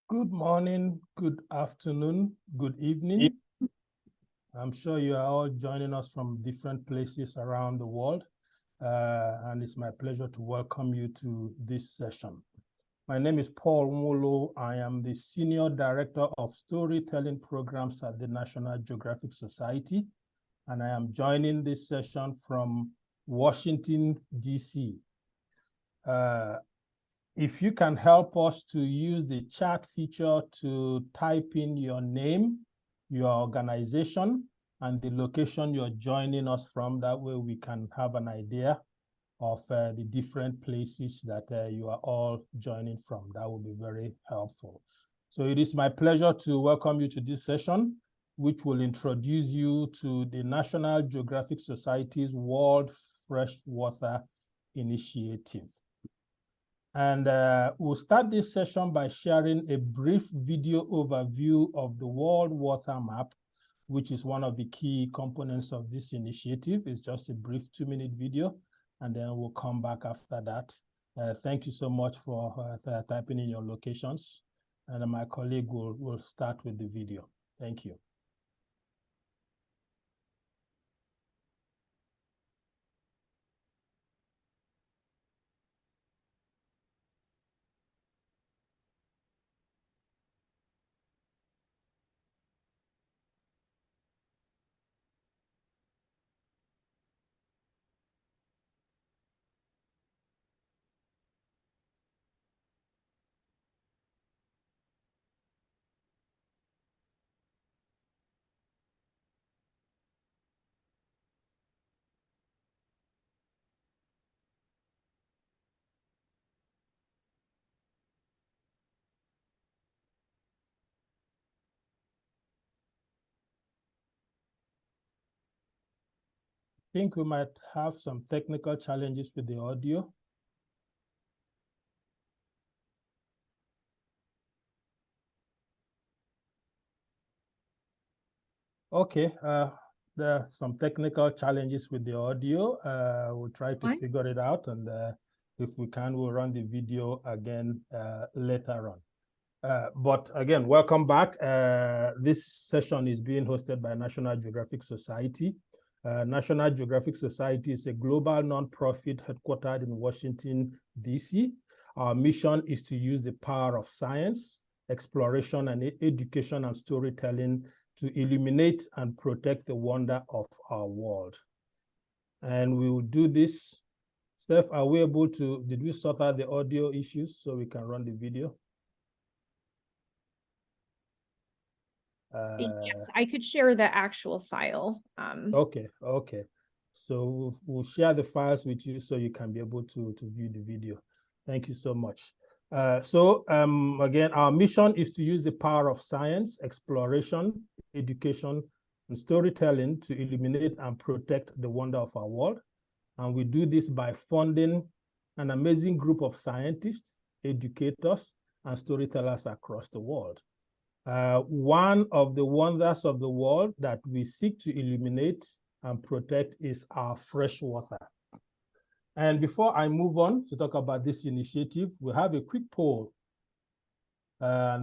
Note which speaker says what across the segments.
Speaker 1: Good morning, good afternoon, good evening. I'm sure you are all joining us from different places around the world, and it's my pleasure to welcome you to this session. My name is Paul Molo. I am the Senior Director of Storytelling Programs at the National Geographic Society, and I am joining this session from Washington, D.C. If you can help us to use the chat feature to type in your name, your organization, and the location you're joining us from, that way we can have an idea of the different places that you are all joining from. That will be very helpful. So it is my pleasure to welcome you to this session, which will introduce you to the National Geographic Society's World Freshwater Initiative. And we'll start this session by sharing a brief video overview of the World Water Map, which is one of the key components of this initiative. It's just a brief 2-minute video, and then we'll come back after that. Thank you so much for typing in your locations. And my colleague will start with the video. Thank you. I think we might have some technical challenges with the audio. Okay, there are some technical challenges with the audio. We'll try to figure it out, and if we can, we'll run the video again later on. But again, welcome back. This session is being hosted by National Geographic Society. National Geographic Society is a global nonprofit headquartered in Washington, D.C. Our mission is to use the power of science, exploration, and education and storytelling to illuminate and protect the wonder of our world. And we will do this. Steph, are we able to, did we sort out the audio issues so we can run the video?
Speaker 2: Yes, I could share the actual file.
Speaker 1: Okay. So we'll share the files with you so you can be able to view the video. Thank you so much. Again, our mission is to use the power of science, exploration, education, and storytelling to illuminate and protect the wonder of our world. And we do this by funding an amazing group of scientists, educators, and storytellers across the world. One of the wonders of the world that we seek to illuminate and protect is our fresh water. And before I move on to talk about this initiative, we have a quick poll.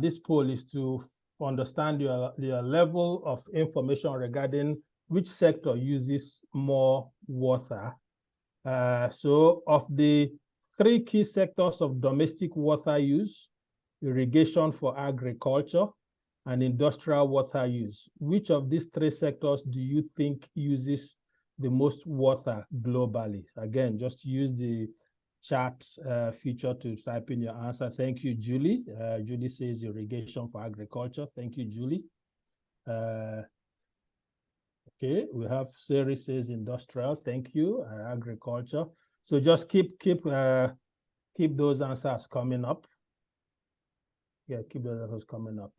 Speaker 1: This poll is to understand your level of information regarding which sector uses more water. So of the 3 key sectors of domestic water use, irrigation for agriculture, and industrial water use, which of these 3 sectors do you think uses the most water globally? Again, just use the chat feature to type in your answer. Thank you, Julie. Julie says irrigation for agriculture. Thank you, Julie. Okay, we have Siri says industrial. Thank you, agriculture. So just keep those answers coming up. Yeah, keep those answers coming up.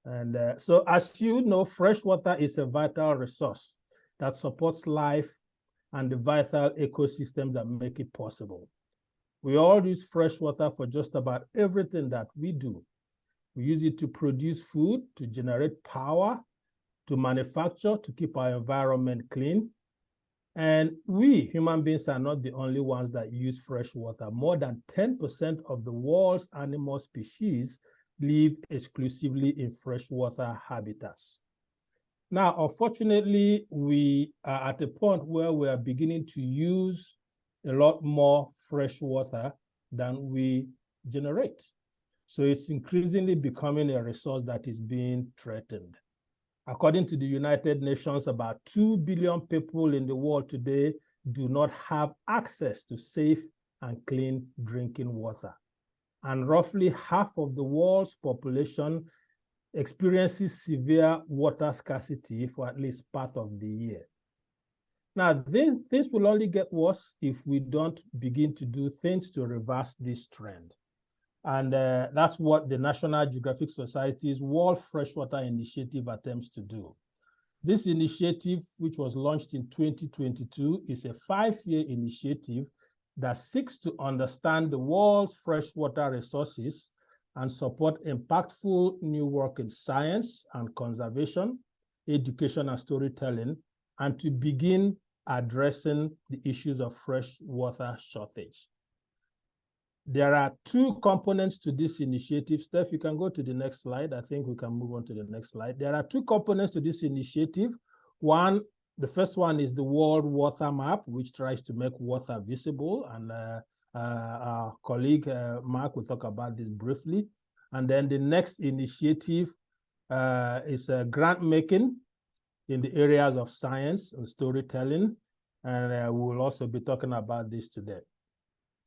Speaker 1: And so as you know, fresh water is a vital resource that supports life and the vital ecosystems that make it possible. We all use fresh water for just about everything that we do. We use it to produce food, to generate power, to manufacture, to keep our environment clean. And we, human beings, are not the only ones that use fresh water. More than 10% of the world's animal species live exclusively in freshwater habitats. Now, unfortunately, we are at a point where we are beginning to use a lot more fresh water than we generate. So it's increasingly becoming a resource that is being threatened. According to the United Nations, about 2 billion people in the world today do not have access to safe and clean drinking water. And roughly half of the world's population experiences severe water scarcity for at least part of the year. Now, this will only get worse if we don't begin to do things to reverse this trend. And that's what the National Geographic Society's World Freshwater Initiative attempts to do. This initiative, which was launched in 2022, is a 5-year initiative that seeks to understand the world's freshwater resources and support impactful new work in science and conservation, education and storytelling, and to begin addressing the issues of freshwater shortage. There are 2 components to this initiative. Steph, you can go to the next slide. I think we can move on to the next slide. There are 2 components to this initiative. The first one is the World Water Map, which tries to make water visible. And our colleague, Mark, will talk about this briefly. And then the next initiative is grant making in the areas of science and storytelling. And we will also be talking about this today.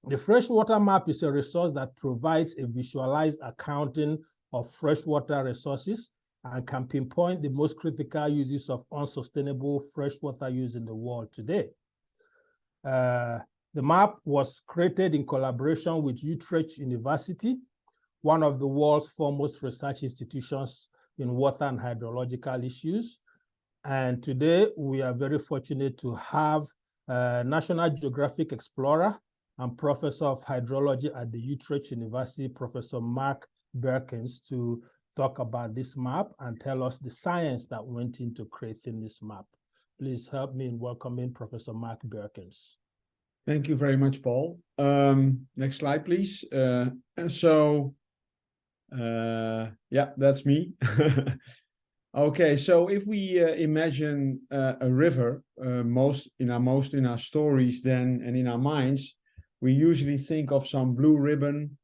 Speaker 1: The Freshwater Map is a resource that provides a visualized accounting of freshwater resources and can pinpoint the most critical uses of unsustainable freshwater use in the world today. The map was created in collaboration with Utrecht University, one of the world's foremost research institutions in water and hydrological issues. And today, we are very fortunate to have National Geographic explorer and professor of hydrology at the Utrecht University, Professor Mark Berkens, to talk about this map and tell us the science that went into creating this map. Please help me in welcoming Professor Mark Berkens.
Speaker 3: Thank you very much, Paul. Next slide, please. Yeah, that's me. Okay, so if we imagine a river, most in our stories then and in our minds, we usually think of some blue ribbon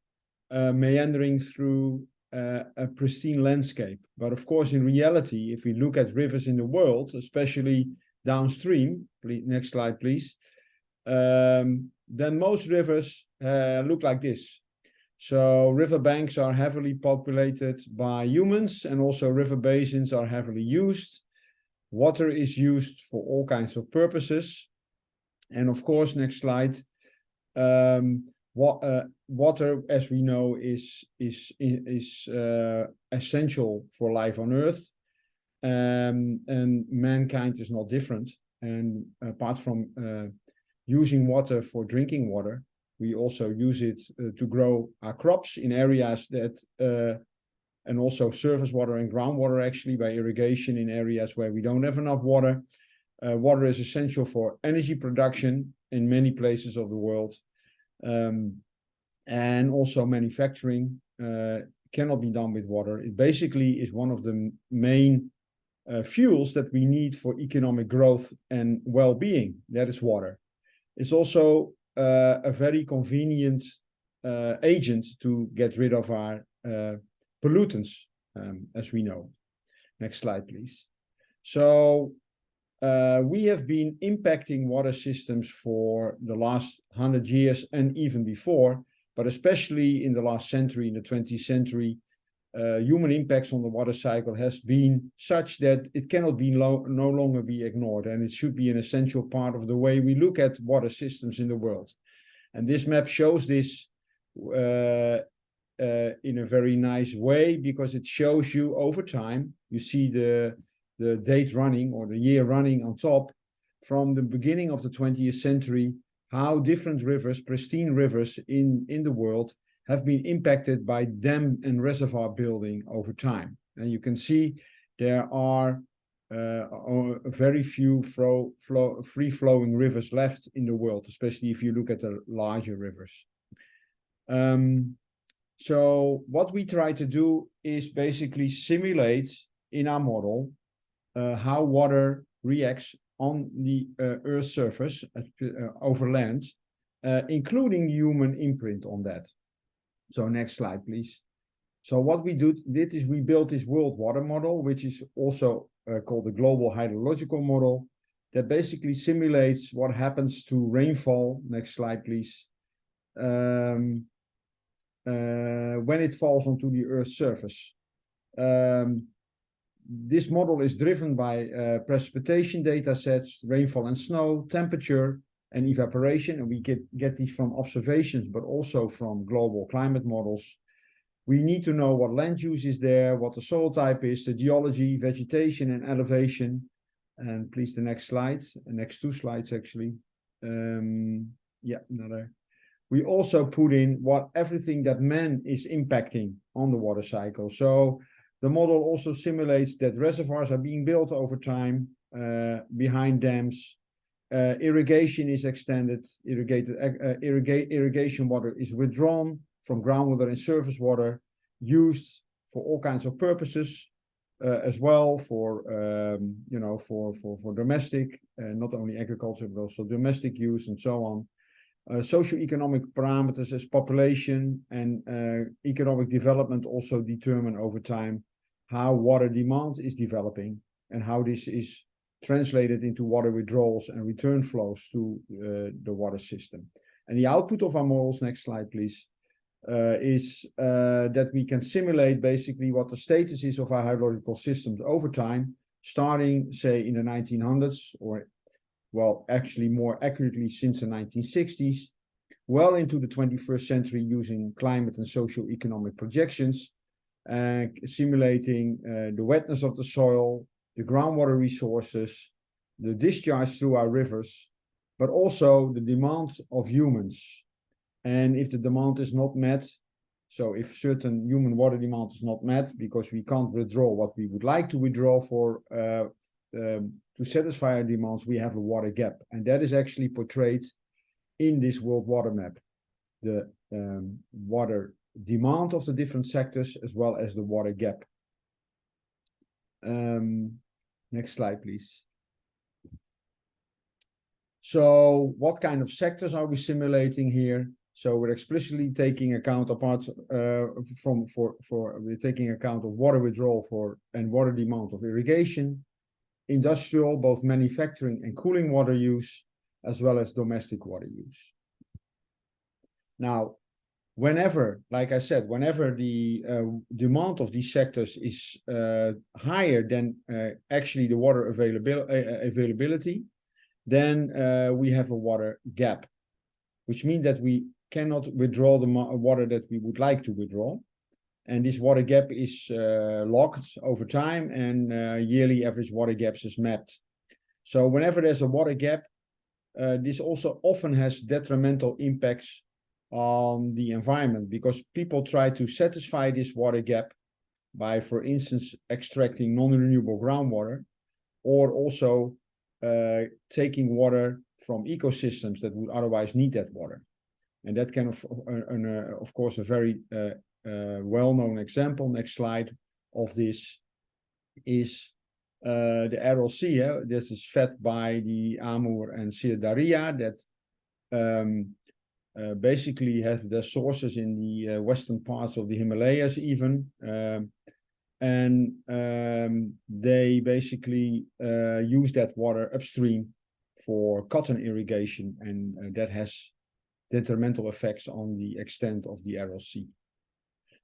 Speaker 3: meandering through a pristine landscape. But of course, in reality, if we look at rivers in the world, especially downstream, next slide, please, then most rivers look like this. So riverbanks are heavily populated by humans, and also river basins are heavily used. Water is used for all kinds of purposes. And of course, next slide, water, as we know, is essential for life on Earth, and mankind is not different. And apart from using water for drinking water, we also use it to grow our crops in areas that, and also surface water and groundwater actually by irrigation in areas where we don't have enough water. Water is essential for energy production in many places of the world. And also manufacturing cannot be done with water. It basically is one of the main fuels that we need for economic growth and well-being. That is water. It's also a very convenient agent to get rid of our pollutants, as we know. Next slide, please. So we have been impacting water systems for the last 100 years and even before, but especially in the last century, in the 20th century, human impacts on the water cycle has been such that it cannot be no longer be ignored, and it should be an essential part of the way we look at water systems in the world. And this map shows this in a very nice way, because it shows you over time. You see the date running, or the year running on top, from the beginning of the 20th century, how different rivers, pristine rivers in the world, have been impacted by dam and reservoir building over time. And you can see there are very few free-flowing rivers left in the world, especially if you look at the larger rivers. So what we try to do is basically simulate in our model how water reacts on the Earth's surface over land, including human imprint on that. So next slide, please. So what we did is we built this world water model, which is also called the global hydrological model, that basically simulates what happens to rainfall. Next slide, please. When it falls onto the Earth's surface. This model is driven by precipitation data sets, rainfall and snow, temperature and evaporation, and we get these from observations, but also from global climate models. We need to know what land use is there, what the soil type is, the geology, vegetation and elevation. And please, the next slides, the next two slides actually. Yeah, another. We also put in what everything that man is impacting on the water cycle. So the model also simulates that reservoirs are being built over time behind dams. Irrigation is extended, irrigation water is withdrawn from groundwater and surface water, used for all kinds of purposes, as well for for domestic, not only agriculture but also domestic use and so on. Socioeconomic parameters as population and economic development also determine over time how water demand is developing and how this is translated into water withdrawals and return flows to the water system. And the output of our models, next slide please, is that we can simulate basically what the status is of our hydrological systems over time, starting say in the 1900s, or well, actually more accurately since the 1960s, well into the 21st century using climate and socio-economic projections, simulating the wetness of the soil, the groundwater resources, the discharge through our rivers, but also the demands of humans. And if the demand is not met, so if certain human water demand is not met because we can't withdraw what we would like to withdraw for to satisfy our demands, we have a water gap. And that is actually portrayed in this world water map. The water demand of the different sectors as well as the water gap. Next slide, please. So what kind of sectors are we simulating here? So we're explicitly taking account apart we're taking account of water withdrawal and water demand of irrigation, industrial, both manufacturing and cooling water use, as well as domestic water use. Now, whenever, like I said, whenever the demand of these sectors is higher than actually the water availability, then we have a water gap, which means that we cannot withdraw the water that we would like to withdraw. And this water gap is logged over time, and yearly average water gaps is mapped. So whenever there's a water gap, this also often has detrimental impacts on the environment, because people try to satisfy this water gap by, for instance, extracting non-renewable groundwater, or also taking water from ecosystems that would otherwise need that water. And that can, of course, a very well-known example, next slide, of this is the Aral Sea. This is fed by the Amur and Sir Daria that basically has their sources in the western parts of the Himalayas even. And they basically use that water upstream for cotton irrigation, and that has detrimental effects on the extent of the Aral Sea.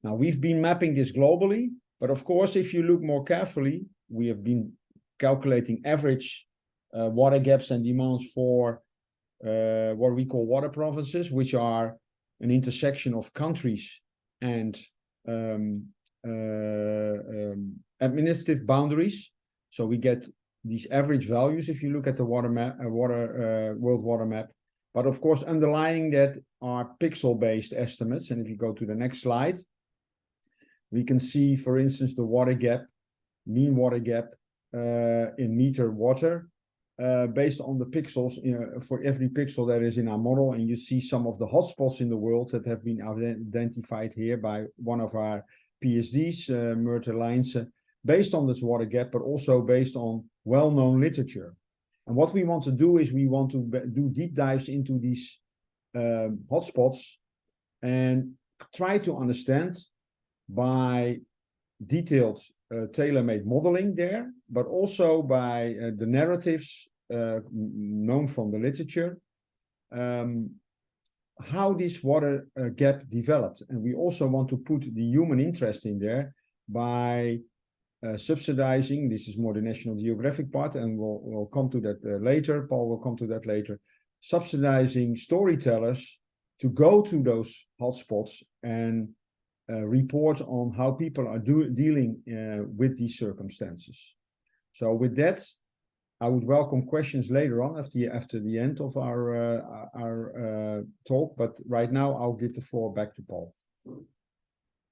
Speaker 3: Now, we've been mapping this globally, but of course, if you look more carefully, we have been calculating average water gaps and demands for what we call water provinces, which are an intersection of countries and administrative boundaries. So we get these average values if you look at the water map, world water map. But of course, underlying that are pixel-based estimates. And if you go to the next slide, we can see, for instance, the water gap, mean water gap in meter water based on the pixels for every pixel that is in our model. And you see some of the hotspots in the world that have been identified here by one of our PhDs, Myrte Lijnse, based on this water gap, but also based on well-known literature. And what we want to do is we want to do deep dives into these hotspots and try to understand by detailed tailor-made modeling there, but also by the narratives known from the literature, how this water gap developed. And we also want to put the human interest in there by subsidizing, this is more the National Geographic part, and we'll come to that later, Paul will come to that later, subsidizing storytellers to go to those hotspots and report on how people are dealing with these circumstances. So with that, I would welcome questions later on after the end of our talk, but right now I'll give the floor back to Paul.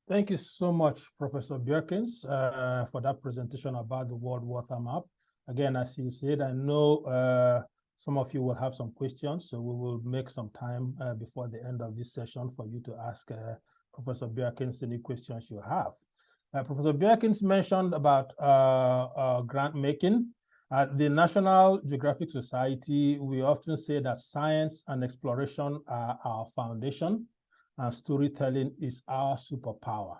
Speaker 1: Thank you so much, Professor Bjerkens, for that presentation about the World Water Map. Again, as you said, I know some of you will have some questions, so we will make some time before the end of this session for you to ask Professor Bjerkens any questions you have. Professor Bjerkens mentioned about grant making. At the National Geographic Society, we often say that science and exploration are our foundation, and storytelling is our superpower.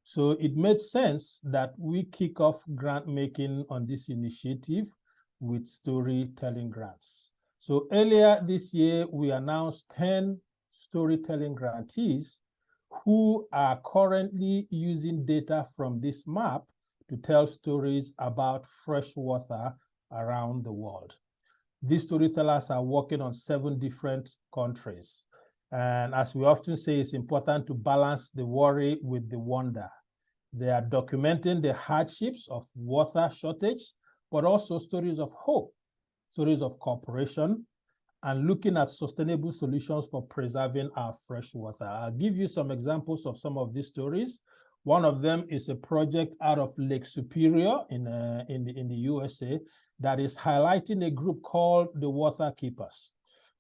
Speaker 1: So it made sense that we kick off grant making on this initiative with storytelling grants. So earlier this year, we announced 10 storytelling grantees who are currently using data from this map to tell stories about fresh water around the world. These storytellers are working on 7 different countries. And as we often say, it's important to balance the worry with the wonder. They are documenting the hardships of water shortage, but also stories of hope, stories of cooperation, and looking at sustainable solutions for preserving our fresh water. I'll give you some examples of some of these stories. One of them is a project out of Lake Superior in the USA that is highlighting a group called the Water Keepers.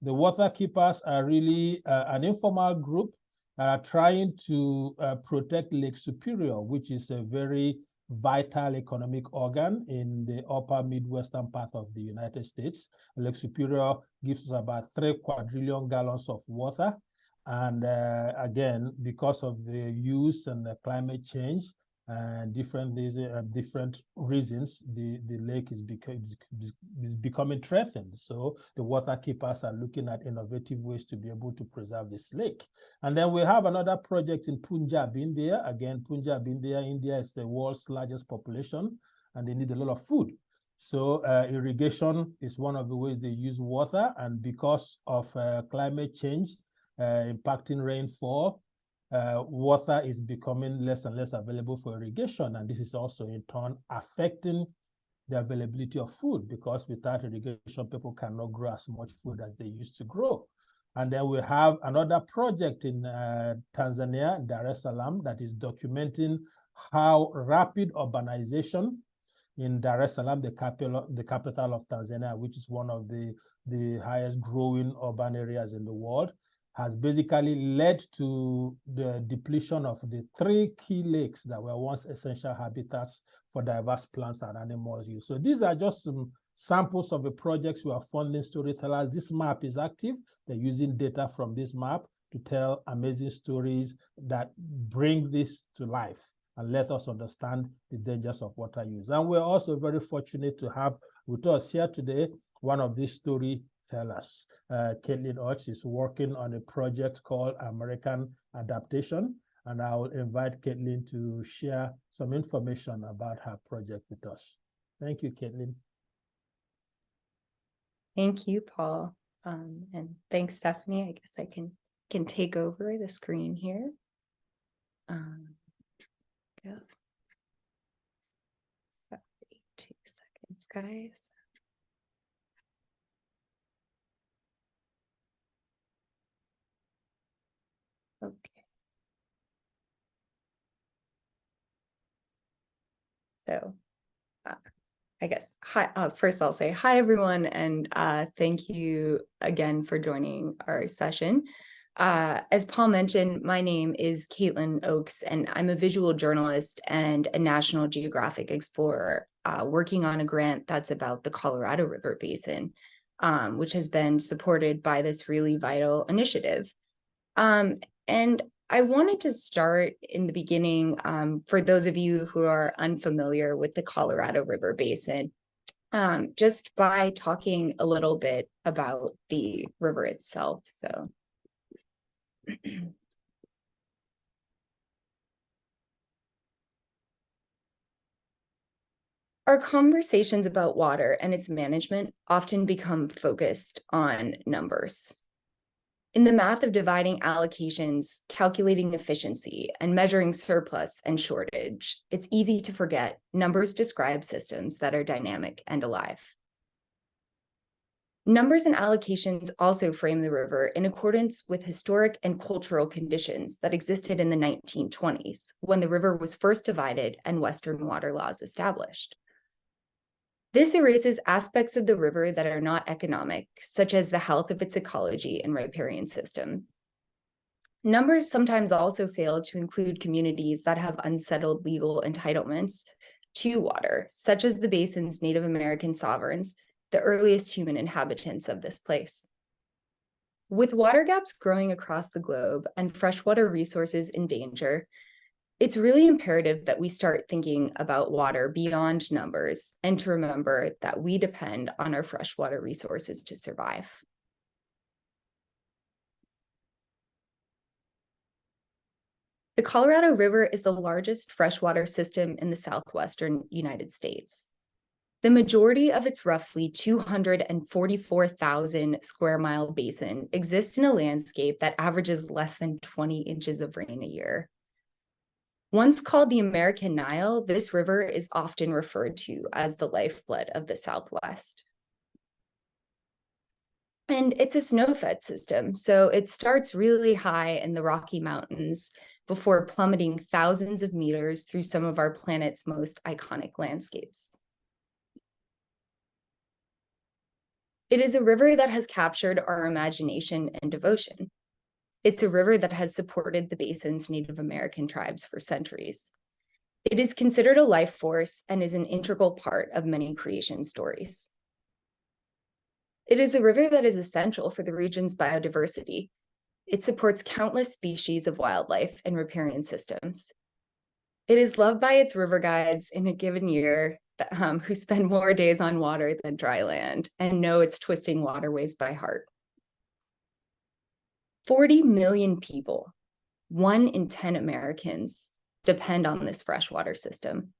Speaker 1: The Water Keepers are really an informal group that are trying to protect Lake Superior, which is a very vital economic organ in the upper Midwestern part of the United States. Lake Superior gives us about 3 quadrillion gallons of water. And again, because of the use and the climate change and different reasons, the lake is becoming threatened. So the water keepers are looking at innovative ways to be able to preserve this lake. And then we have another project in Punjab, India. Again, Punjab, India is the world's largest population, and they need a lot of food. So irrigation is one of the ways they use water, and because of climate change impacting rainfall, water is becoming less and less available for irrigation, and this is also in turn affecting the availability of food, because without irrigation, people cannot grow as much food as they used to grow. And then we have another project in Tanzania, Dar es Salaam, that is documenting how rapid urbanization in Dar es Salaam, the capital of Tanzania, which is one of the highest growing urban areas in the world, has basically led to the depletion of the 3 key lakes that were once essential habitats for diverse plants and animals use. So these are just some samples of the projects we are funding storytellers. This map is active. They're using data from this map to tell amazing stories that bring this to life and let us understand the dangers of water use. And we're also very fortunate to have with us here today one of these storytellers. Caitlin Orch is working on a project called American Adaptation, and I will invite Caitlin to share some information about her project with us. Thank you, Caitlin.
Speaker 4: Thank you, Paul. And thanks, Stephanie. I guess I can take over the screen here. Go. Sorry, 2 seconds, guys. Okay. So I guess, hi, first I'll say hi, everyone, and thank you again for joining our session. As Paul mentioned, my name is Caitlin Oakes, and I'm a visual journalist and a National Geographic explorer working on a grant that's about the Colorado River Basin, which has been supported by this really vital initiative. And I wanted to start in the beginning, for those of you who are unfamiliar with the Colorado River Basin, just by talking a little bit about the river itself. So our conversations about water and its management often become focused on numbers. In the math of dividing allocations, calculating efficiency, and measuring surplus and shortage, it's easy to forget numbers describe systems that are dynamic and alive. Numbers and allocations also frame the river in accordance with historic and cultural conditions that existed in the 1920s, when the river was first divided and Western water laws established. This erases aspects of the river that are not economic, such as the health of its ecology and riparian system. Numbers sometimes also fail to include communities that have unsettled legal entitlements to water, such as the basin's Native American sovereigns, the earliest human inhabitants of this place. With water gaps growing across the globe and freshwater resources in danger, it's really imperative that we start thinking about water beyond numbers and to remember that we depend on our freshwater resources to survive. The Colorado River is the largest freshwater system in the southwestern United States. The majority of its roughly 244,000 square mile basin exists in a landscape that averages less than 20 inches of rain a year. Once called the American Nile, this river is often referred to as the lifeblood of the Southwest. And it's a snow-fed system, so it starts really high in the Rocky Mountains before plummeting thousands of meters through some of our planet's most iconic landscapes. It is a river that has captured our imagination and devotion. It's a river that has supported the basin's Native American tribes for centuries. It is considered a life force and is an integral part of many creation stories. It is a river that is essential for the region's biodiversity. It supports countless species of wildlife and riparian systems. It is loved by its river guides in a given year who spend more days on water than dry land and know its twisting waterways by heart. 40 million people, 1 in 10 Americans, depend on this freshwater system.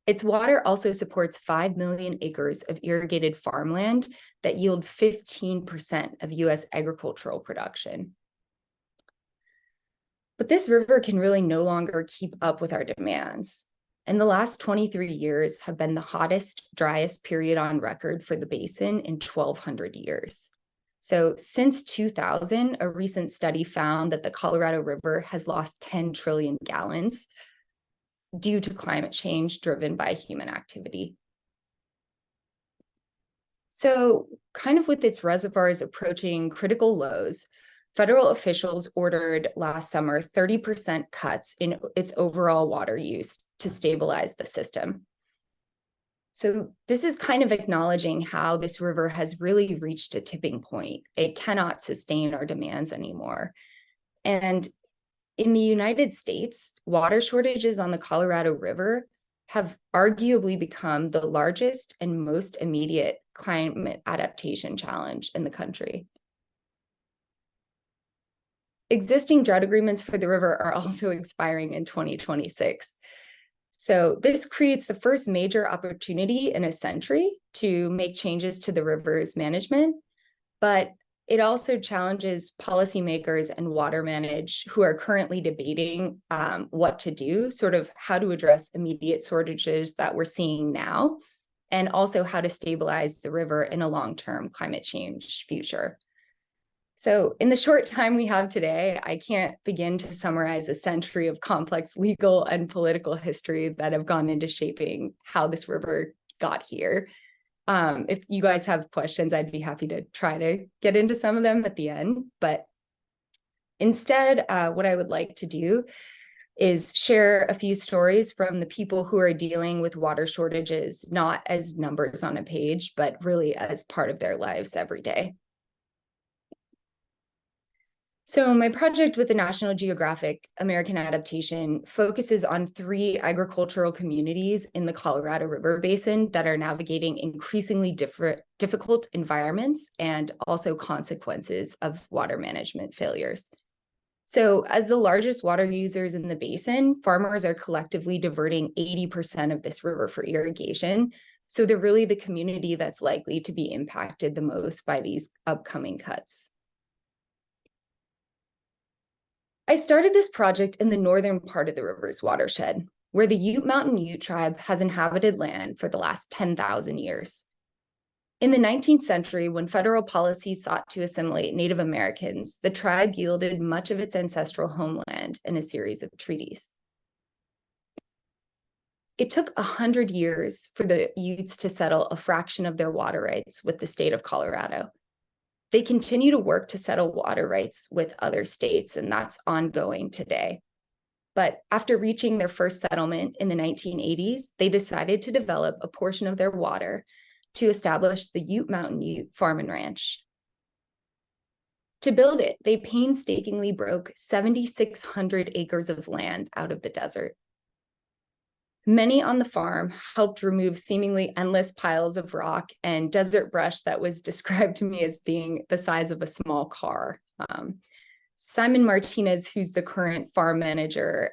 Speaker 4: Its water also supports 5 million acres of irrigated farmland that yield 15% of US agricultural production. But this river can really no longer keep up with our demands. And the last 23 years have been the hottest, driest period on record for the basin in 1,200 years. So since 2000, a recent study found that the Colorado River has lost 10 trillion gallons due to climate change driven by human activity. So kind of with its reservoirs approaching critical lows, federal officials ordered last summer 30% cuts in its overall water use to stabilize the system. So this is kind of acknowledging how this river has really reached a tipping point. It cannot sustain our demands anymore. And in the United States, water shortages on the Colorado River have arguably become the largest and most immediate climate adaptation challenge in the country. Existing drought agreements for the river are also expiring in 2026. So this creates the first major opportunity in a century to make changes to the river's management, but it also challenges policymakers and water managers who are currently debating what to do, sort of how to address immediate shortages that we're seeing now, and also how to stabilize the river in a long-term climate change future. So in the short time we have today, I can't begin to summarize a century of complex legal and political history that have gone into shaping how this river got here. If you guys have questions, I'd be happy to try to get into some of them at the end. But instead, what I would like to do is share a few stories from the people who are dealing with water shortages, not as numbers on a page, but really as part of their lives every day. So my project with the National Geographic American Adaptation focuses on 3 agricultural communities in the Colorado River Basin that are navigating increasingly difficult environments and also consequences of water management failures. So as the largest water users in the basin, farmers are collectively diverting 80% of this river for irrigation. So they're really the community that's likely to be impacted the most by these upcoming cuts. I started this project in the northern part of the river's watershed, where the Ute Mountain Ute tribe has inhabited land for the last 10,000 years. In the 19th century, when federal policy sought to assimilate Native Americans, the tribe yielded much of its ancestral homeland in a series of treaties. It took 100 years for the Utes to settle a fraction of their water rights with the state of Colorado. They continue to work to settle water rights with other states, and that's ongoing today. But after reaching their first settlement in the 1980s, they decided to develop a portion of their water to establish the Ute Mountain Ute Farm and Ranch. To build it, they painstakingly broke 7,600 acres of land out of the desert. Many on the farm helped remove seemingly endless piles of rock and desert brush that was described to me as being the size of a small car. Simon Martinez, who's the current farm manager,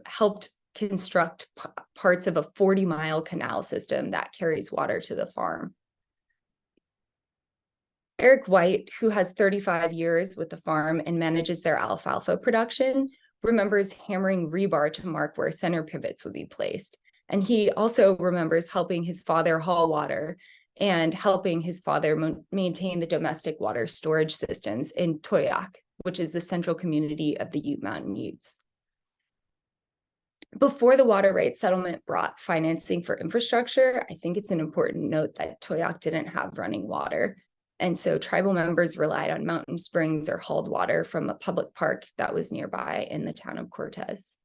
Speaker 4: helped construct parts of a 40-mile canal system that carries water to the farm. Eric White, who has 35 years with the farm and manages their alfalfa production, remembers hammering rebar to mark where center pivots would be placed. And he also remembers helping his father haul water and helping his father maintain the domestic water storage systems in Toyac, which is the central community of the Ute Mountain Utes. Before the water rights settlement brought financing for infrastructure, I think it's an important note that Toyac didn't have running water. And so tribal members relied on mountain springs or hauled water from a public park that was nearby in the town of Cortez.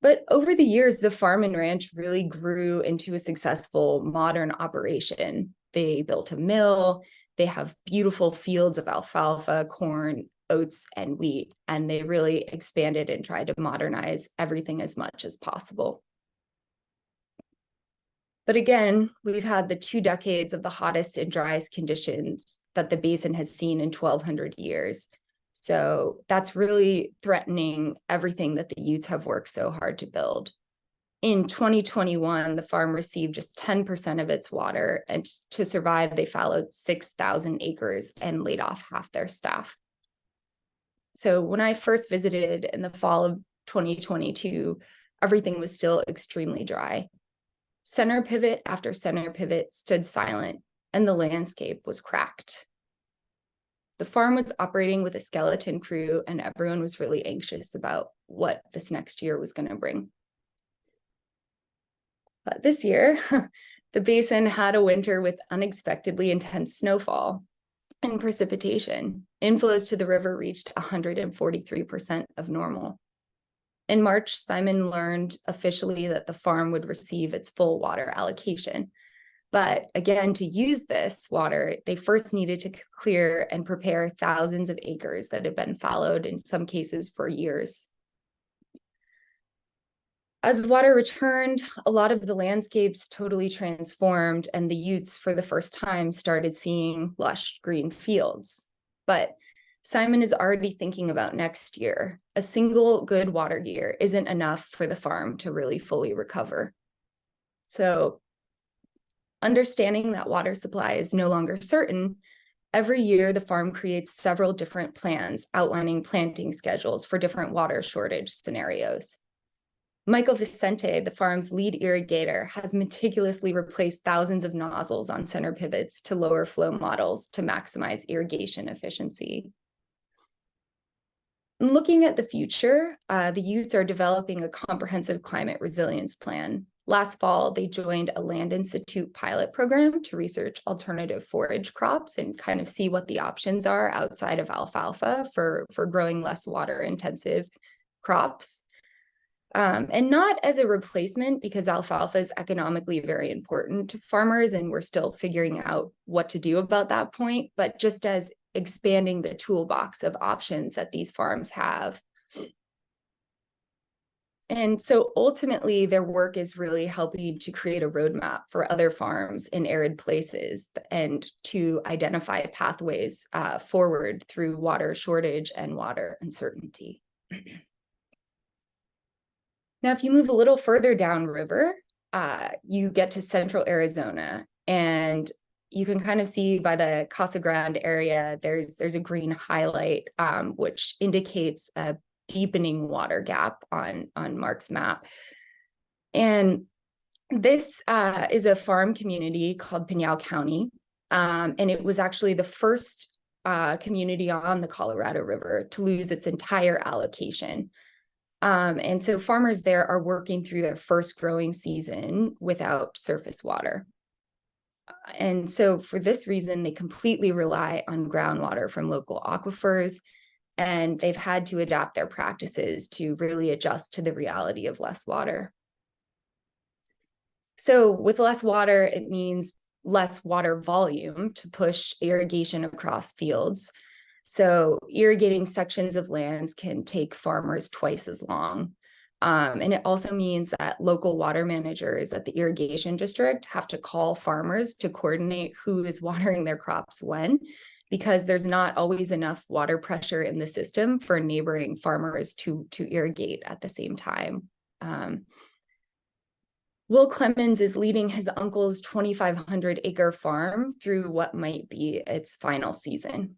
Speaker 4: But over the years, the farm and ranch really grew into a successful modern operation. They built a mill, they have beautiful fields of alfalfa, corn, oats, and wheat, and they really expanded and tried to modernize everything as much as possible. But again, we've had the 2 decades of the hottest and driest conditions that the basin has seen in 1,200 years. So that's really threatening everything that the Utes have worked so hard to build. In 2021, the farm received just 10% of its water, and to survive, they fallowed 6,000 acres and laid off half their staff. So when I first visited in the fall of 2022, everything was still extremely dry. Center pivot after center pivot stood silent, and the landscape was cracked. The farm was operating with a skeleton crew, and everyone was really anxious about what this next year was going to bring. But this year, the basin had a winter with unexpectedly intense snowfall and precipitation. Inflows to the river reached 143% of normal. In March, Simon learned officially that the farm would receive its full water allocation. But again, to use this water, they first needed to clear and prepare thousands of acres that had been fallowed, in some cases for years. As water returned, a lot of the landscapes totally transformed, and the Utes, for the first time, started seeing lush green fields. But Simon is already thinking about next year. A single good water year isn't enough for the farm to really fully recover. So, understanding that water supply is no longer certain, every year the farm creates several different plans outlining planting schedules for different water shortage scenarios. Michael Vicente, the farm's lead irrigator, has meticulously replaced thousands of nozzles on center pivots to lower flow models to maximize irrigation efficiency. Looking at the future, the Utes are developing a comprehensive climate resilience plan Last fall, they joined a Land Institute pilot program to research alternative forage crops and kind of see what the options are outside of alfalfa for growing less water-intensive crops. And not as a replacement, because alfalfa is economically very important to farmers, and we're still figuring out what to do about that point, but just as expanding the toolbox of options that these farms have. And so ultimately, their work is really helping to create a roadmap for other farms in arid places and to identify pathways forward through water shortage and water uncertainty. Now, if you move a little further downriver, you get to central Arizona, and you can kind of see by the Casa Grande area, there's a green highlight, which indicates a deepening water gap on Mark's map. And this is a farm community called Pinal County, and it was actually the first community on the Colorado River to lose its entire allocation. And so farmers there are working through their first growing season without surface water. And so for this reason, they completely rely on groundwater from local aquifers, and they've had to adapt their practices to really adjust to the reality of less water. So with less water, it means less water volume to push irrigation across fields. So irrigating sections of lands can take farmers twice as long. And it also means that local water managers at the irrigation district have to call farmers to coordinate who is watering their crops when, because there's not always enough water pressure in the system for neighboring farmers to irrigate at the same time. Will Clemens is leading his uncle's 2,500 acre farm through what might be its final season.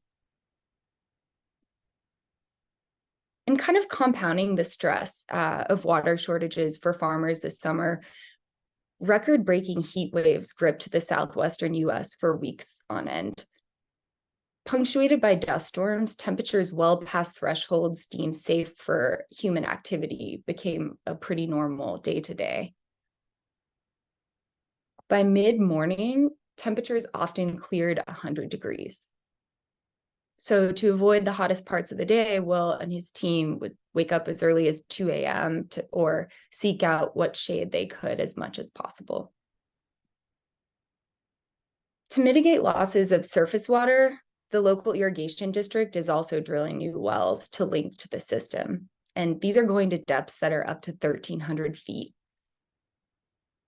Speaker 4: And kind of compounding the stress of water shortages for farmers this summer, record-breaking heat waves gripped the southwestern US for weeks on end. Punctuated by dust storms, temperatures well past thresholds deemed safe for human activity became a pretty normal day-to-day. By mid-morning, temperatures often cleared 100 degrees. So to avoid the hottest parts of the day, Will and his team would wake up as early as 2 a.m. or seek out what shade they could as much as possible. To mitigate losses of surface water, the local irrigation district is also drilling new wells to link to the system. And these are going to depths that are up to 1,300 feet.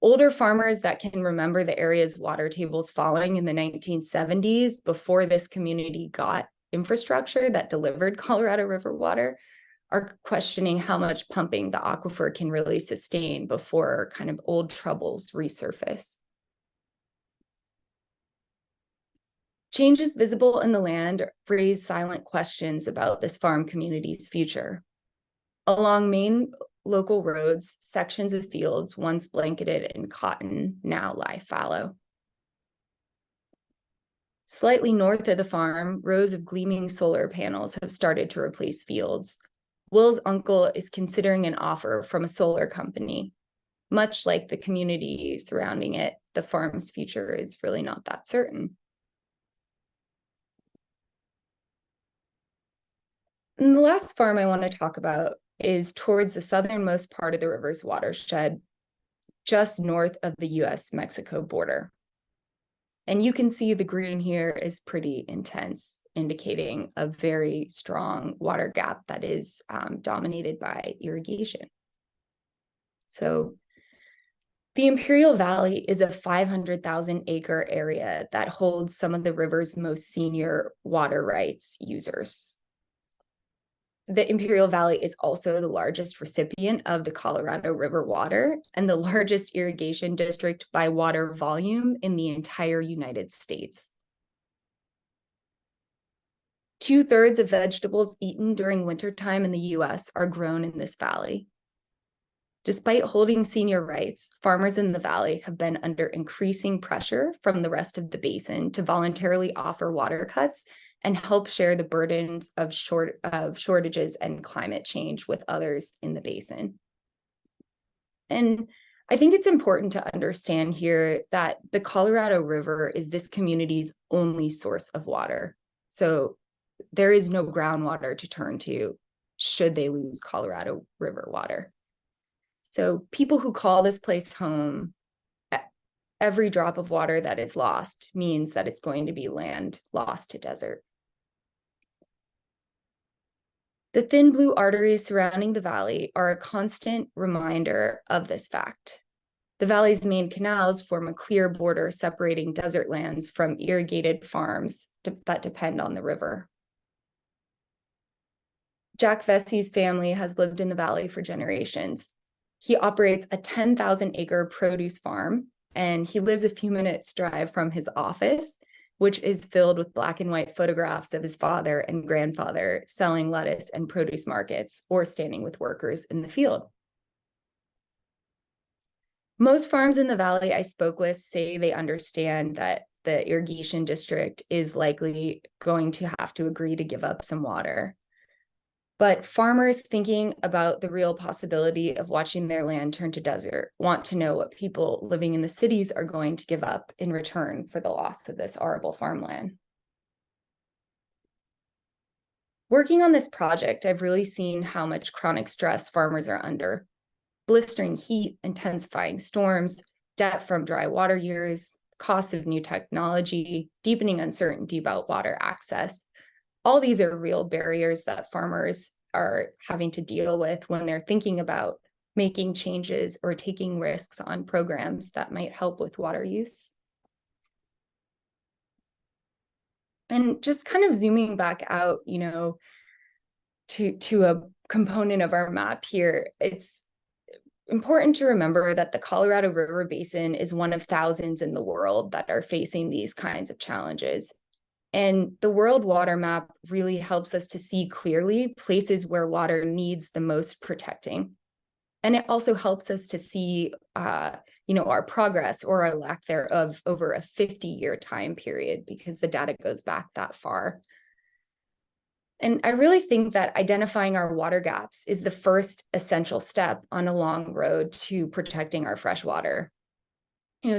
Speaker 4: Older farmers that can remember the area's water tables falling in the 1970s before this community got infrastructure that delivered Colorado River water are questioning how much pumping the aquifer can really sustain before kind of old troubles resurface. Changes visible in the land raise silent questions about this farm community's future. Along main local roads, sections of fields once blanketed in cotton now lie fallow. Slightly north of the farm, rows of gleaming solar panels have started to replace fields. Will's uncle is considering an offer from a solar company. Much like the community surrounding it, the farm's future is really not that certain. And the last farm I want to talk about is towards the southernmost part of the river's watershed, just north of the US-Mexico border. And you can see the green here is pretty intense, indicating a very strong water gap that is dominated by irrigation. So the Imperial Valley is a 500,000 acre area that holds some of the river's most senior water rights users. The Imperial Valley is also the largest recipient of the Colorado River water and the largest irrigation district by water volume in the entire United States. 2/3 of vegetables eaten during wintertime in the US are grown in this valley. Despite holding senior rights, farmers in the valley have been under increasing pressure from the rest of the basin to voluntarily offer water cuts and help share the burdens of shortages and climate change with others in the basin. And I think it's important to understand here that the Colorado River is this community's only source of water. So there is no groundwater to turn to should they lose Colorado River water. So people who call this place home, every drop of water that is lost means that it's going to be land lost to desert. The thin blue arteries surrounding the valley are a constant reminder of this fact. The valley's main canals form a clear border separating desert lands from irrigated farms that depend on the river. Jack Vesey's family has lived in the valley for generations. He operates a 10,000-acre produce farm, and he lives a few minutes' drive from his office, which is filled with black and white photographs of his father and grandfather selling lettuce and produce markets or standing with workers in the field. Most farms in the valley I spoke with say they understand that the irrigation district is likely going to have to agree to give up some water. But farmers thinking about the real possibility of watching their land turn to desert want to know what people living in the cities are going to give up in return for the loss of this arable farmland. Working on this project, I've really seen how much chronic stress farmers are under. Blistering heat, intensifying storms, debt from dry water years, costs of new technology, deepening uncertainty about water access. All these are real barriers that farmers are having to deal with when they're thinking about making changes or taking risks on programs that might help with water use. And just kind of zooming back out, to a component of our map here, it's important to remember that the Colorado River Basin is one of thousands in the world that are facing these kinds of challenges. And the World Water Map really helps us to see clearly places where water needs the most protecting. And it also helps us to see, our progress or our lack thereof over a 50-year time period, because the data goes back that far. And I really think that identifying our water gaps is the first essential step on a long road to protecting our fresh water.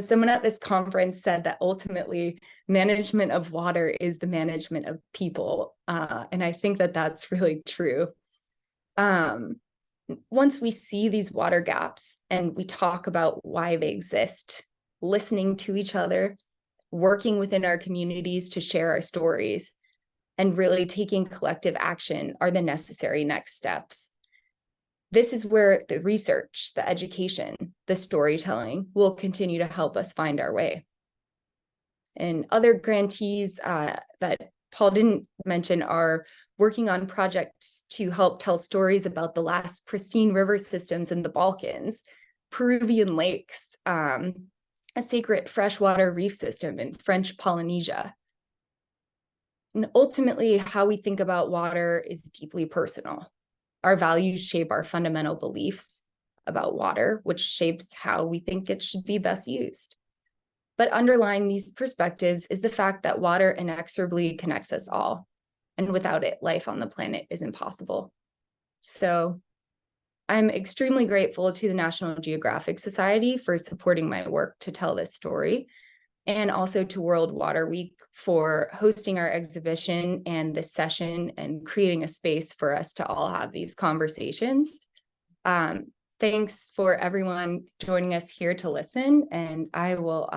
Speaker 4: Someone at this conference said that ultimately management of water is the management of people. And I think that that's really true. Once we see these water gaps and we talk about why they exist, listening to each other, working within our communities to share our stories, and really taking collective action are the necessary next steps. This is where the research, the education, the storytelling will continue to help us find our way. And other grantees that Paul didn't mention are working on projects to help tell stories about the last pristine river systems in the Balkans, Peruvian lakes, a sacred freshwater reef system in French Polynesia. And ultimately, how we think about water is deeply personal. Our values shape our fundamental beliefs about water, which shapes how we think it should be best used. But underlying these perspectives is the fact that water inexorably connects us all. And without it, life on the planet is impossible. So I'm extremely grateful to the National Geographic Society for supporting my work to tell this story, and also to World Water Week for hosting our exhibition and this session and creating a space for us to all have these conversations. Thanks for everyone joining us here to listen, and I will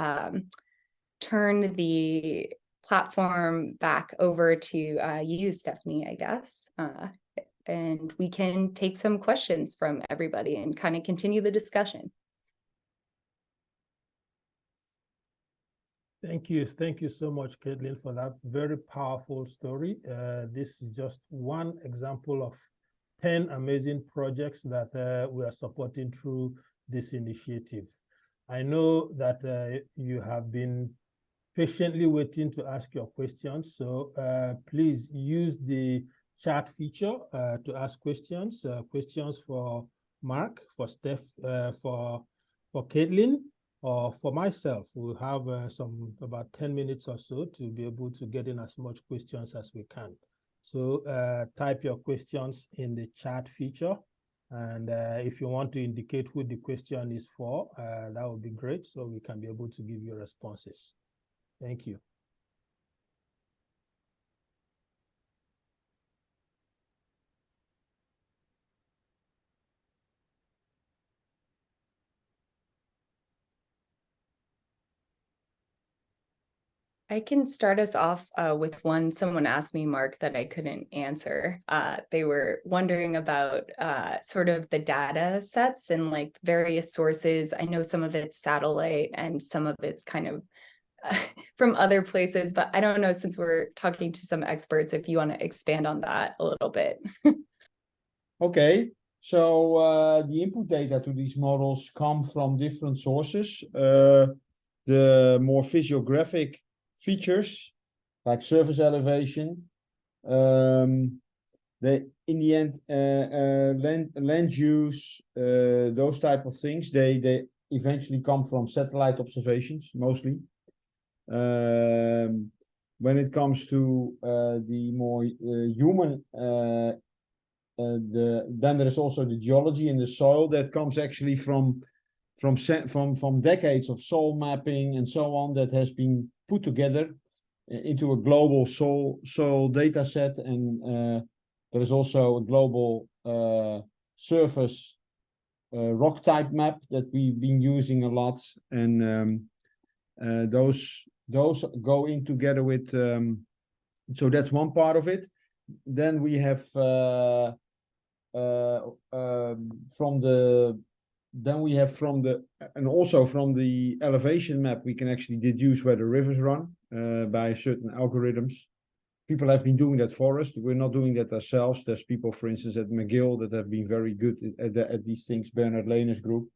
Speaker 4: turn the platform back over to you, Stephanie, I guess, and we can take some questions from everybody and kind of continue the discussion.
Speaker 1: Thank you so much, Caitlin, for that very powerful story. This is just one example of 10 amazing projects that we are supporting through this initiative. I know that you have been patiently waiting to ask your questions, so please use the chat feature to ask questions. Questions for Mark, for Steph, for Caitlin, or for myself. We'll have about 10 minutes or so to be able to get in as much questions as we can. So type your questions in the chat feature, And if you want to indicate who the question is for, that would be great, so we can be able to give you responses. Thank you.
Speaker 4: I can start us off with one someone asked me, Mark, that I couldn't answer. They were wondering about sort of the data sets and like various sources. I know some of it's satellite and some of it's kind of from other places, but I don't know, since we're talking to some experts, if you want to expand on that a little bit.
Speaker 3: Okay, so the input data to these models come from different sources. The more physiographic features, like surface elevation, they in the end land use, those type of things, they eventually come from satellite observations mostly. When it comes to the more human, then there is also the geology in the soil that comes actually from decades of soil mapping and so on, that has been put together into a global soil data set, and there is also a global surface rock type map that we've been using a lot, and those go in together with, so that's one part of it. Then we have and also from the elevation map, we can actually deduce where the rivers run by certain algorithms. People have been doing that for us. We're not doing that ourselves. There's people, for instance, at McGill that have been very good at these things, Bernard Lehner's group.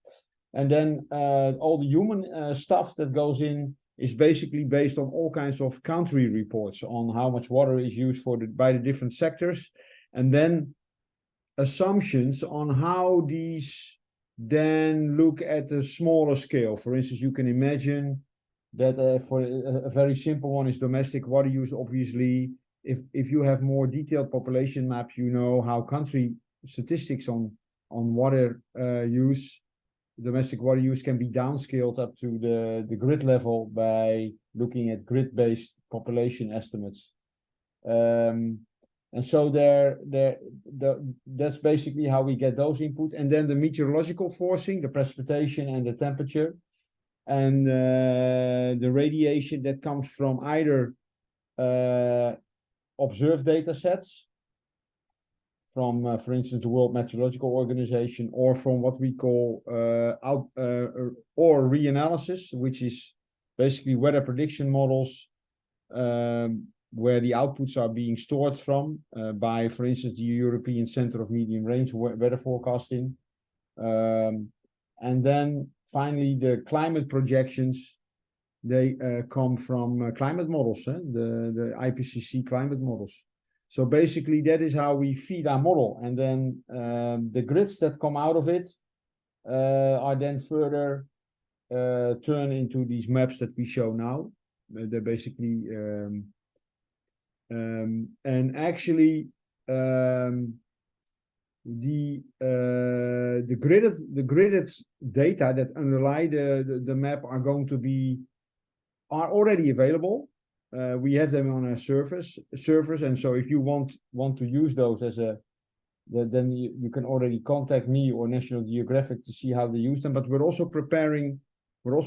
Speaker 3: And then all the human stuff that goes in is basically based on all kinds of country reports on how much water is used by the different sectors, and then assumptions on how these then look at a smaller scale. For instance, you can imagine that for a very simple one is domestic water use. Obviously, if you have more detailed population maps, you know how country statistics on water use, domestic water use, can be downscaled up to the grid level by looking at grid-based population estimates. And so that's basically how we get those input. And then the meteorological forcing, the precipitation and the temperature, and the radiation that comes from either observed data sets from, for instance, the World Meteorological Organization, or from what we call or reanalysis, which is basically weather prediction models, where the outputs are being stored from by, for instance, the European Center of Medium Range Weather Forecasting. And then finally, the climate projections, they come from climate models, the IPCC climate models. So basically, that is how we feed our model. And then the grids that come out of it are then further turned into these maps that we show now. They're basically and actually, the gridded data that underlie the map are already available. We have them on our servers, and so if you want to use those then you can already contact me or National Geographic to see how they use them. But we're also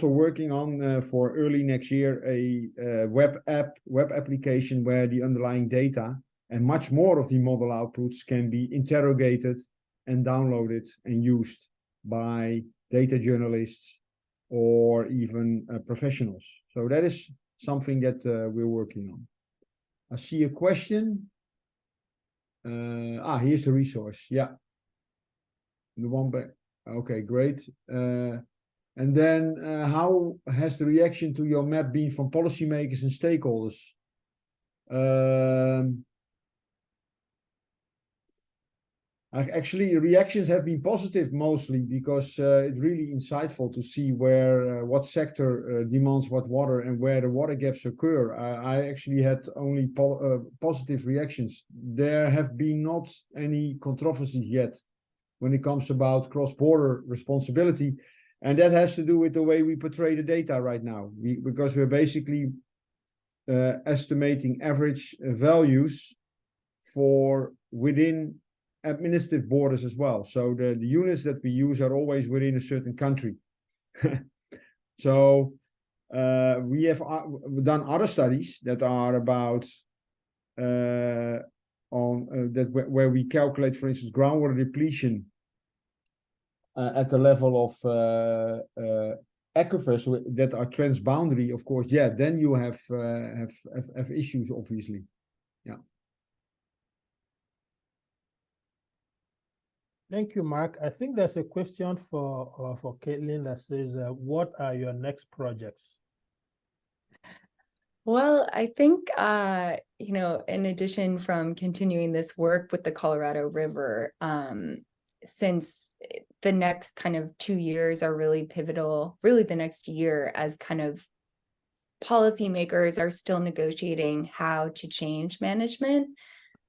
Speaker 3: working on for early next year a web application where the underlying data and much more of the model outputs can be interrogated and downloaded and used by data journalists or even professionals. So that is something that we're working on. I see a question. Here's the resource. Yeah. The one back. Okay, great. And then how has the reaction to your map been from policymakers and stakeholders? Actually, reactions have been positive mostly, because it's really insightful to see where what sector demands what water and where the water gaps occur. I actually had only positive reactions. There have been not any controversies yet when it comes about cross-border responsibility. And that has to do with the way we portray the data right now. Because we're basically estimating average values for within administrative borders as well. So the units that we use are always within a certain country. So we have done other studies that are about where we calculate, for instance, groundwater depletion at the level of aquifers that are transboundary. Of course, yeah, then you have issues, obviously. Yeah.
Speaker 1: Thank you, Mark. I think there's a question for Caitlin that says, what are your next projects?
Speaker 4: Well, I think, you know, in addition from continuing this work with the Colorado River, since the next kind of 2 years are really pivotal, really the next year, as kind of policymakers are still negotiating how to change management,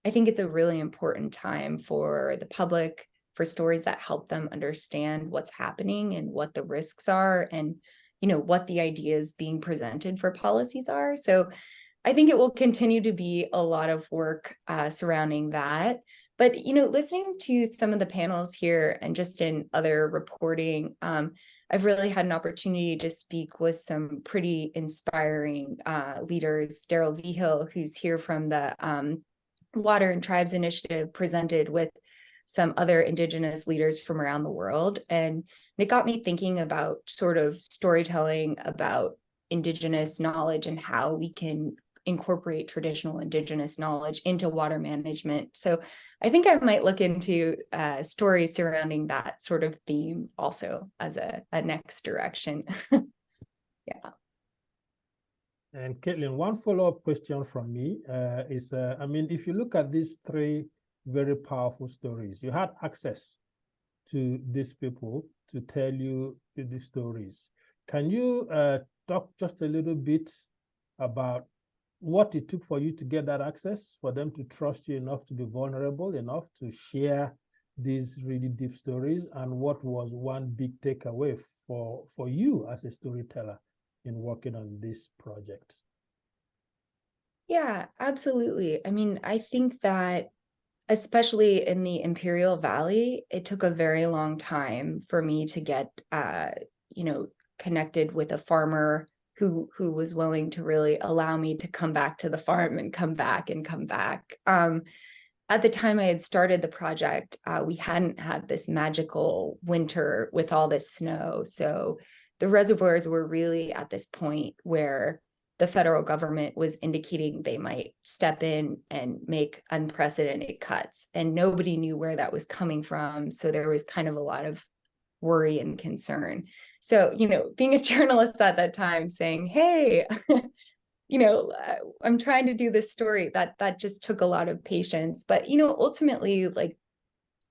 Speaker 4: I think it's a really important time for the public, for stories that help them understand what's happening and what the risks are, and you know what the ideas being presented for policies are. So I think it will continue to be a lot of work surrounding that. But you know, listening to some of the panels here and just in other reporting, I've really had an opportunity to speak with some pretty inspiring leaders. Daryl Vigil, who's here from the Water and Tribes Initiative, presented with some other Indigenous leaders from around the world. And it got me thinking about sort of storytelling about Indigenous knowledge and how we can incorporate traditional Indigenous knowledge into water management. So I think I might look into stories surrounding that sort of theme also as a next direction. Yeah.
Speaker 1: And Caitlin, one follow-up question from me is, I mean, if you look at these three very powerful stories, you had access to these people to tell you the stories. Can you talk just a little bit about what it took for you to get that access, for them to trust you enough to be vulnerable enough to share these really deep stories, and what was one big takeaway for you as a storyteller in working on this project?
Speaker 4: Yeah, absolutely. I mean, I think that especially in the Imperial Valley, it took a very long time for me to get, you know, connected with a farmer who was willing to really allow me to come back to the farm and come back and come back. At the time I had started the project, we hadn't had this magical winter with all this snow. So the reservoirs were really at this point where the federal government was indicating they might step in and make unprecedented cuts, and nobody knew where that was coming from. So there was kind of a lot of worry and concern. So, you know, being a journalist at that time saying, hey, you know, I'm trying to do this story, that just took a lot of patience. But, you know, ultimately, like,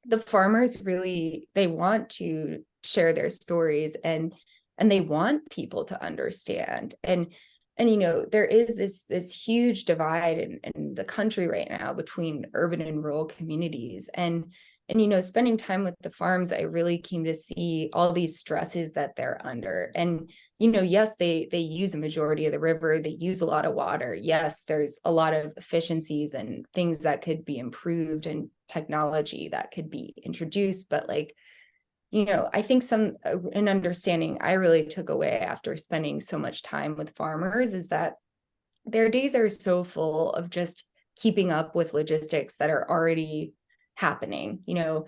Speaker 4: the farmers really, they want to share their stories, and they want people to understand. And you know, there is this huge divide in the country right now between urban and rural communities. And you know, spending time with the farms, I really came to see all these stresses that they're under. And you know, yes, they use a majority of the river, they use a lot of water. Yes, there's a lot of efficiencies and things that could be improved and technology that could be introduced. But like, you know, I think an understanding I really took away after spending so much time with farmers is that their days are so full of just keeping up with logistics that are already happening. You know,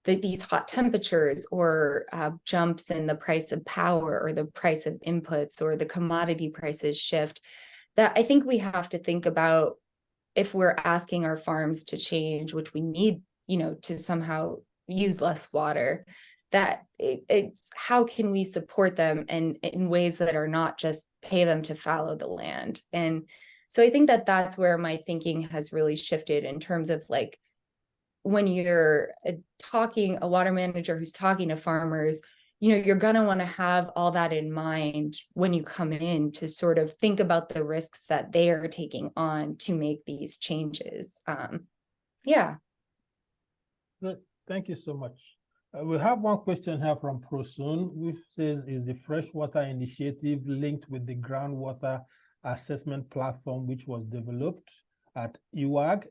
Speaker 4: these hot temperatures, or jumps in the price of power, or the price of inputs, or the commodity prices shift, that I think we have to think about if we're asking our farms to change, which we need, you know, to somehow use less water, that it's how can we support them and in ways that are not just pay them to fallow the land. And so I think that that's where my thinking has really shifted, in terms of like, when you're a water manager who's talking to farmers, you know, you're going to want to have all that in mind when you come in to sort of think about the risks that they are taking on to make these changes. Yeah.
Speaker 1: Thank you so much. We have one question here from Prosun, which says, is the Freshwater Initiative linked with the groundwater assessment platform which was developed at IWAG?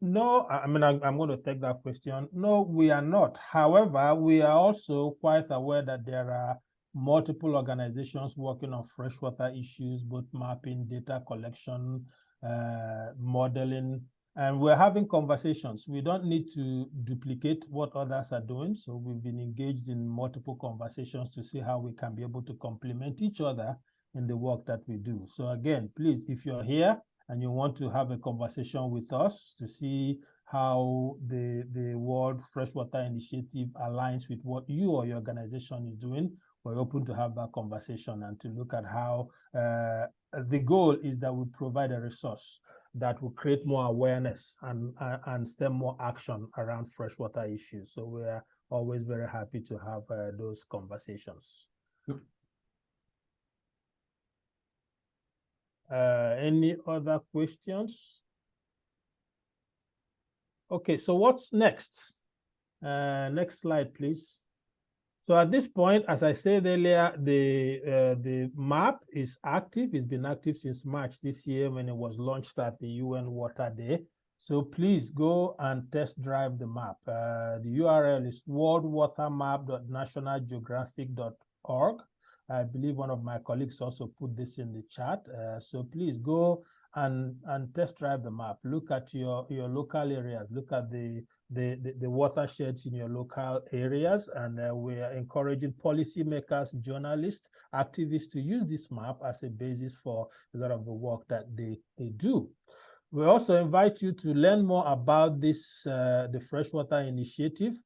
Speaker 1: No, I mean, I'm going to take that question. No, we are not. However, we are also quite aware that there are multiple organizations working on freshwater issues, both mapping, data collection, modeling, and we're having conversations. We don't need to duplicate what others are doing. So we've been engaged in multiple conversations to see how we can be able to complement each other in the work that we do. So again, please, if you're here and you want to have a conversation with us to see how the World Freshwater Initiative aligns with what you or your organization is doing, we're open to have that conversation and to look at how the goal is that we provide a resource that will create more awareness and stem more action around freshwater issues. So we are always very happy to have those conversations. Any other questions? Okay, so what's next? Next slide, please. So at this point, as I said earlier, the map is active. It's been active since March this year when it was launched at the UN Water Day. So please go and test drive the map. The URL is worldwatermap.nationalgeographic.org. I believe one of my colleagues also put this in the chat. So please go and test drive the map. Look at your local areas. Look at the watersheds in your local areas, and we are encouraging policymakers, journalists, activists to use this map as a basis for a lot of the work that they do. We also invite you to learn more about this, the Freshwater Initiative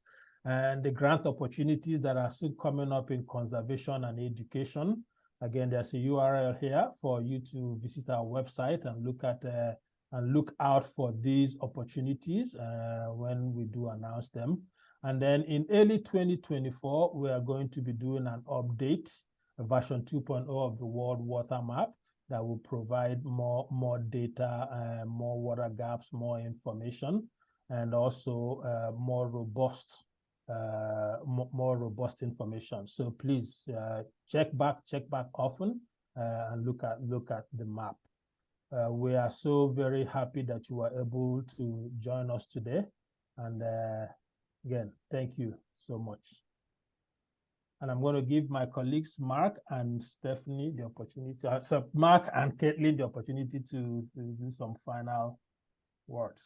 Speaker 1: and the grant opportunities that are still coming up in conservation and education. Again, there's a URL here for you to visit our website and look at and look out for these opportunities when we do announce them. And then in early 2024, we are going to be doing an update, version 2.0 of the World Water Map that will provide more data, more water gaps, more information, and also more robust information. So please check back often and look at the map. We are so very happy that you were able to join us today. And again, thank you so much. And I'm going to give my colleagues, Mark and Stephanie, the opportunity, so Mark and Caitlin, the opportunity to do some final words.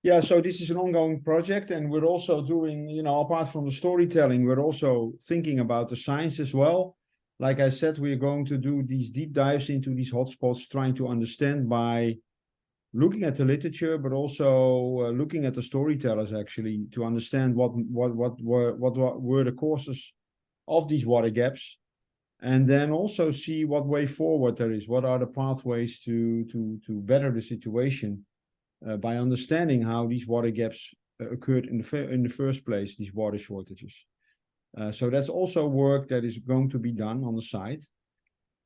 Speaker 3: Yeah, so this is an ongoing project, and we're also doing, you know, apart from the storytelling, we're also thinking about the science as well. Like I said, we're going to do these deep dives into these hotspots, trying to understand by looking at the literature, but also looking at the storytellers actually to understand what were the causes of these water gaps, and then also see what way forward there is. What are the pathways to better the situation by understanding how these water gaps occurred in the first place, these water shortages. So that's also work that is going to be done on the site,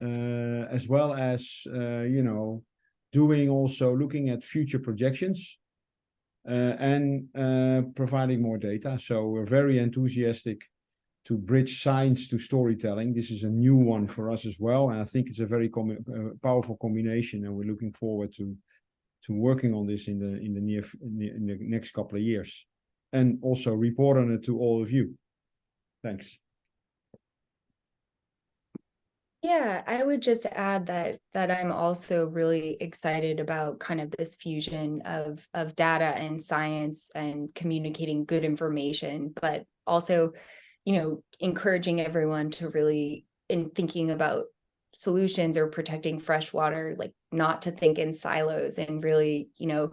Speaker 3: as well as you know, looking at future projections and providing more data. So we're very enthusiastic to bridge science to storytelling. This is a new one for us as well, and I think it's a very powerful combination, and we're looking forward to working on this in the next couple of years, and also report on it to all of you. Thanks.
Speaker 4: Yeah, I would just add that I'm also really excited about kind of this fusion of data and science and communicating good information, but also, you know, encouraging everyone to really, in thinking about solutions or protecting fresh water, like not to think in silos and really, you know,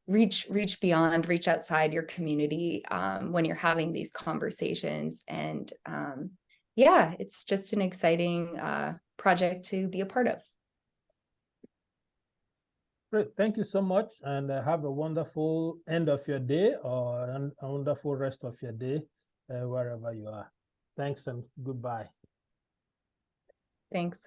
Speaker 4: reach beyond, reach outside your community when you're having these conversations. And yeah, it's just an exciting project to be a part of.
Speaker 1: Great, thank you so much, and have a wonderful end of your day or a wonderful rest of your day wherever you are. Thanks and goodbye.
Speaker 4: Thanks.